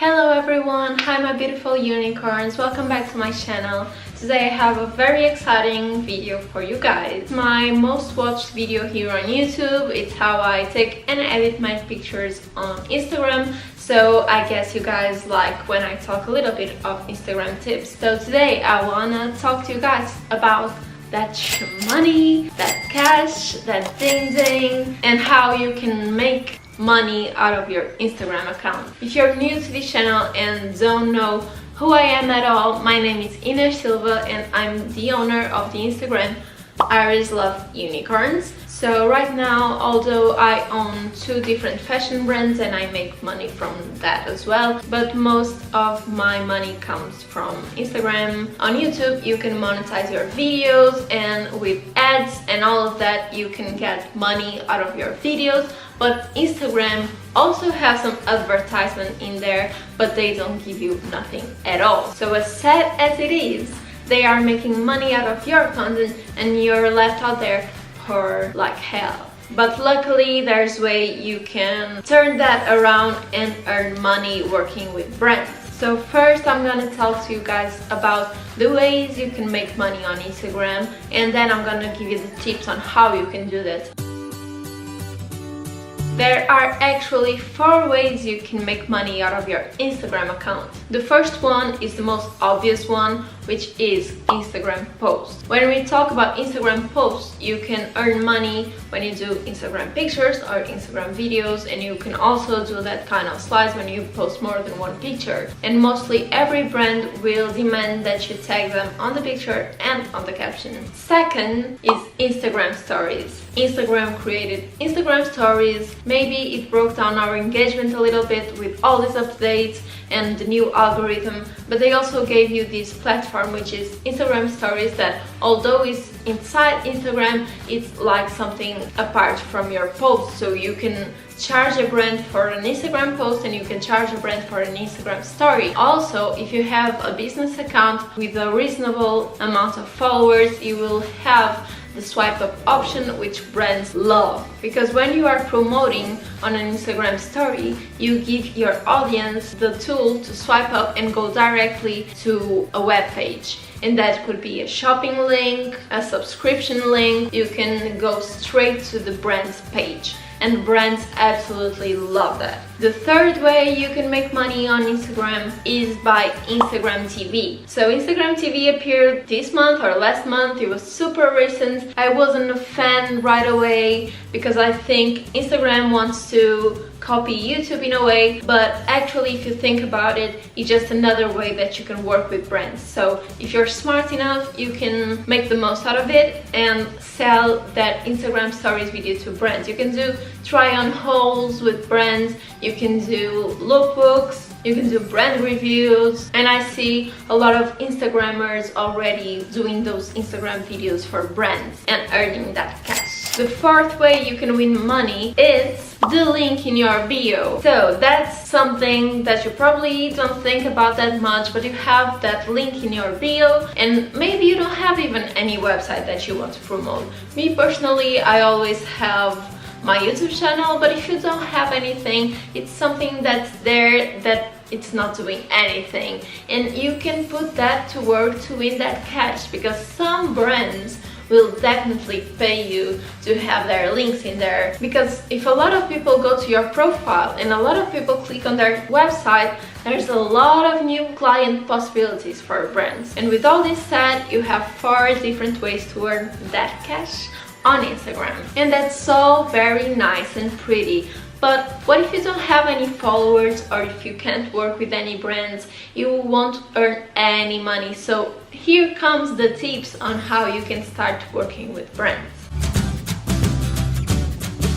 Hello everyone, hi my beautiful unicorns, welcome back to my channel. Today I have a very exciting video for you guys. My most watched video here on YouTube. It's how I take and edit my pictures on Instagram. So I guess you guys like when I talk a little bit of Instagram tips. So today I wanna talk to you guys about that money, that cash, that ding ding, and how you can make money out of your Instagram account. If you're new to this channel and don't know who I am at all, my name is Ines Silva and I'm the owner of the Instagram Iris Love Unicorns. So right now, although I own two different fashion brands and I make money from that as well, but most of my money comes from Instagram. On YouTube you can monetize your videos, and with ads and all of that you can get money out of your videos. But Instagram also has some advertisement in there, but they don't give you nothing at all. So as sad as it is, they are making money out of your content and you're left out there for like hell. But luckily there's a way you can turn that around and earn money working with brands. So first I'm gonna talk to you guys about the ways you can make money on Instagram, and then I'm gonna give you the tips on how you can do that. There are actually 4 ways you can make money out of your Instagram account. The first one is the most obvious one, which is Instagram posts. When we talk about Instagram posts, you can earn money when you do Instagram pictures or Instagram videos, and you can also do that kind of slides when you post more than one picture. And mostly every brand will demand that you tag them on the picture and on the caption. Second is Instagram stories. Instagram created Instagram stories. Maybe it broke down our engagement a little bit with all these updates and the new algorithm, but they also gave you this platform which is Instagram stories, that although it's inside Instagram, it's like something apart from your post. So you can charge a brand for an Instagram post and you can charge a brand for an Instagram story. Also, if you have a business account with a reasonable amount of followers, you will have the swipe up option, which brands love, because when you are promoting on an Instagram story, you give your audience the tool to swipe up and go directly to a web page. And that could be a shopping link, a subscription link. You can go straight to the brand's page, and brands absolutely love that. The third way you can make money on Instagram is by Instagram TV. So Instagram TV appeared this month or last month. It was super recent. I wasn't a fan right away because I think Instagram wants to copy YouTube in a way, but actually if you think about it, it's just another way that you can work with brands. So if you're smart enough, you can make the most out of it and sell that Instagram stories video to brands. You can do try on hauls with brands, you can do lookbooks, you can do brand reviews, and I see a lot of Instagrammers already doing those Instagram videos for brands and earning that cash. The fourth way you can win money is the link in your bio. So that's something that you probably don't think about that much, but you have that link in your bio and maybe you don't have even any website that you want to promote. Me personally, I always have my YouTube channel, but if you don't have anything, it's something that's there that it's not doing anything, and you can put that to work to win that cash, because some brands will definitely pay you to have their links in there. Because if a lot of people go to your profile and a lot of people click on their website, there's a lot of new client possibilities for brands. And with all this said, you have 4 different ways to earn that cash on Instagram, and that's so very nice and pretty. But what if you don't have any followers, or if you can't work with any brands? You won't earn any money. So here comes the tips on how you can start working with brands.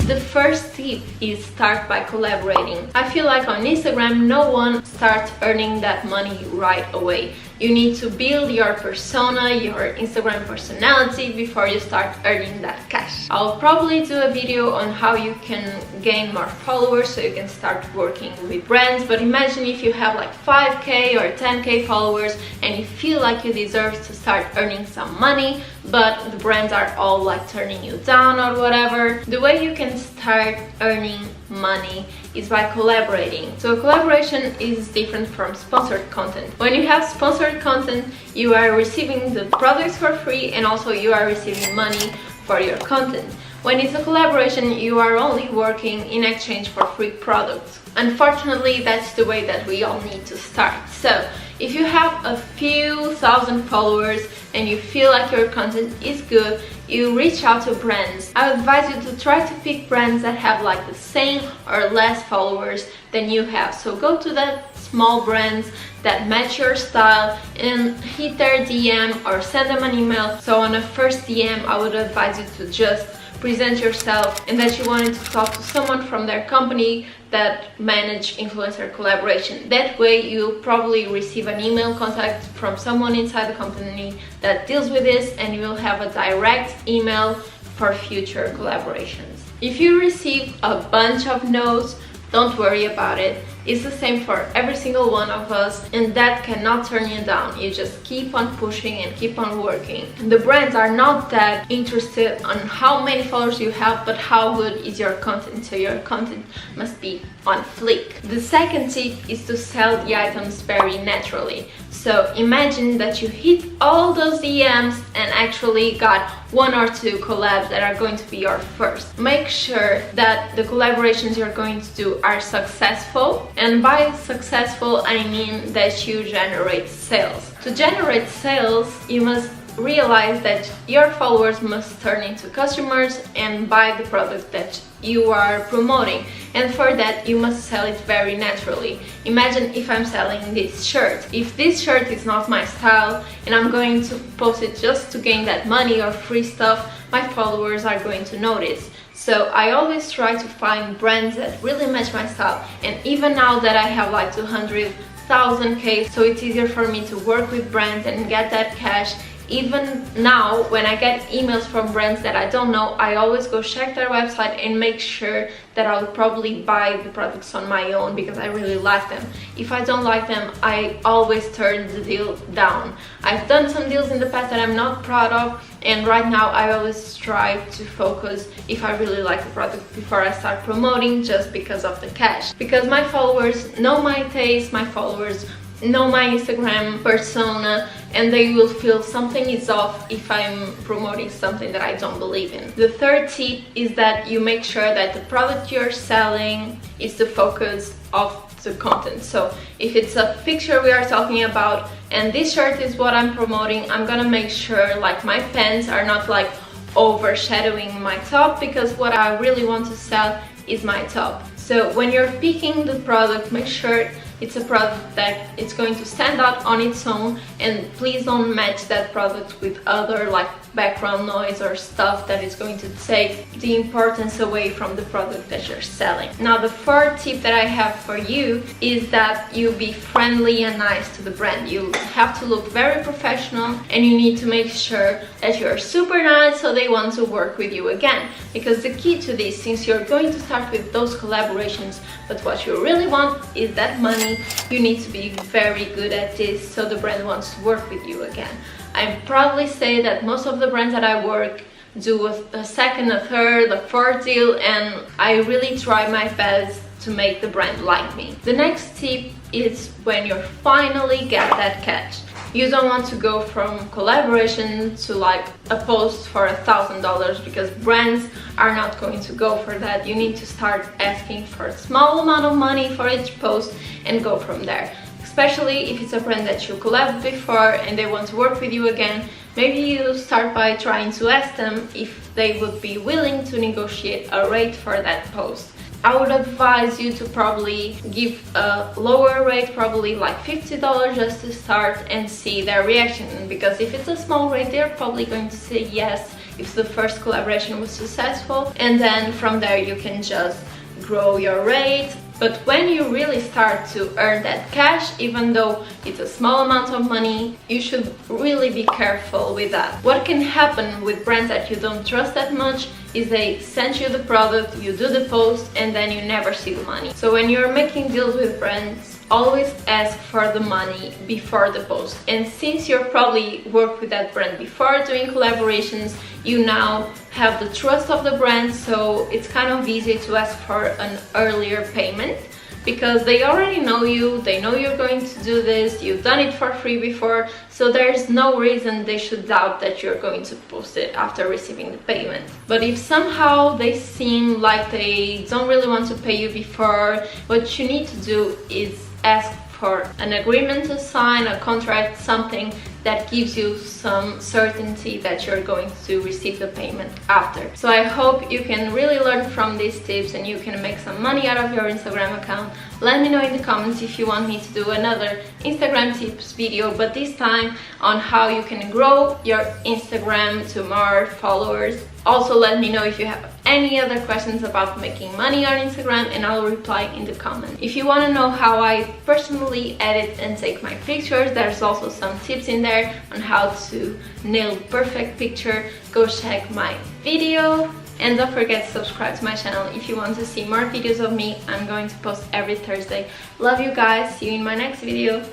The first tip is start by collaborating. I feel like on Instagram no one starts earning that money right away. You need to build your persona, your Instagram personality, before you start earning that cash. I'll probably do a video on how you can gain more followers so you can start working with brands, but imagine if you have like 5k or 10k followers and you feel like you deserve to start earning some money, but the brands are all like turning you down or whatever. The way you can start earning money is by collaborating. So collaboration is different from sponsored content. When you have sponsored content, you are receiving the products for free and also you are receiving money for your content. When it's a collaboration, you are only working in exchange for free products. Unfortunately, that's the way that we all need to start. So if you have a few thousand followers and you feel like your content is good, you reach out to brands. I would advise you to try to pick brands that have like the same or less followers than you have. So go to that small brands that match your style and hit their DM or send them an email. So on a first DM, I would advise you to just present yourself and that you wanted to talk to someone from their company that manage influencer collaboration. That way you'll probably receive an email contact from someone inside the company that deals with this, and you will have a direct email for future collaborations. If you receive a bunch of no's, don't worry about it. It's the same for every single one of us, and that cannot turn you down. You just keep on pushing and keep on working. The brands are not that interested on how many followers you have, but how good is your content. So your content must be on fleek. The second tip is to sell the items very naturally. So imagine that you hit all those DMs and actually got one or two collabs that are going to be your first. Make sure that the collaborations you're going to do are successful, and by successful I mean that you generate sales. To generate sales, you must realize that your followers must turn into customers and buy the product that you are promoting, and for that you must sell it very naturally. Imagine if I'm selling this shirt. If this shirt is not my style and I'm going to post it just to gain that money or free stuff, my followers are going to notice. So I always try to find brands that really match my style, and even now that I have like 200,000K, so it's easier for me to work with brands and get that cash. Even now, when I get emails from brands that I don't know, I always go check their website and make sure that I'll probably buy the products on my own because I really like them. If I don't like them, I always turn the deal down. I've done some deals in the past that I'm not proud of, and right now I always try to focus if I really like the product before I start promoting, just because of the cash. Because my followers know my taste, my followers know my Instagram persona, and they will feel something is off if I'm promoting something that I don't believe in. The third tip is that you make sure that the product you're selling is the focus of the content. So if it's a picture we are talking about and this shirt is what I'm promoting, I'm gonna make sure like my pants are not like overshadowing my top, because what I really want to sell is my top. So when you're picking the product, make sure it's a product that it's going to stand out on its own, and please don't match that product with other like background noise or stuff that is going to take the importance away from the product that you're selling. Now the fourth tip that I have for you is that you be friendly and nice to the brand. You have to look very professional, and you need to make sure that you're super nice so they want to work with you again. Because the key to this, since you're going to start with those collaborations, but what you really want is that money, you need to be very good at this so the brand wants to work with you again. I proudly say that most of the brands that I work do a second, a third, a fourth deal, and I really try my best to make the brand like me. The next tip is when you finally get that cash. You don't want to go from collaboration to like a post for $1,000, because brands are not going to go for that. You need to start asking for a small amount of money for each post and go from there. Especially if it's a brand that you collabed before and they want to work with you again, maybe you start by trying to ask them if they would be willing to negotiate a rate for that post. I would advise you to probably give a lower rate, probably like $50 just to start and see their reaction, because if it's a small rate, they're probably going to say yes if the first collaboration was successful, and then from there you can just grow your rate. But when you really start to earn that cash, even though it's a small amount of money, you should really be careful with that. What can happen with brands that you don't trust that much is they send you the product, you do the post, and then you never see the money. So when you're making deals with brands, always ask for the money before the post. And since you're probably worked with that brand before doing collaborations, you now have the trust of the brand, so it's kind of easy to ask for an earlier payment because they already know you, they know you're going to do this, you've done it for free before, so there's no reason they should doubt that you're going to post it after receiving the payment. But if somehow they seem like they don't really want to pay you before, what you need to do is ask for an agreement to sign, a contract, something that gives you some certainty that you're going to receive the payment after. So I hope you can really learn from these tips and you can make some money out of your Instagram account. Let me know in the comments if you want me to do another Instagram tips video, but this time on how you can grow your Instagram to more followers. Also, let me know if you have any other questions about making money on Instagram and I'll reply in the comments. If you want to know how I personally edit and take my pictures, there's also some tips in there on how to nail perfect picture. Go check my video and don't forget to subscribe to my channel if you want to see more videos of me. I'm going to post every Thursday. Love you guys. See you in my next video.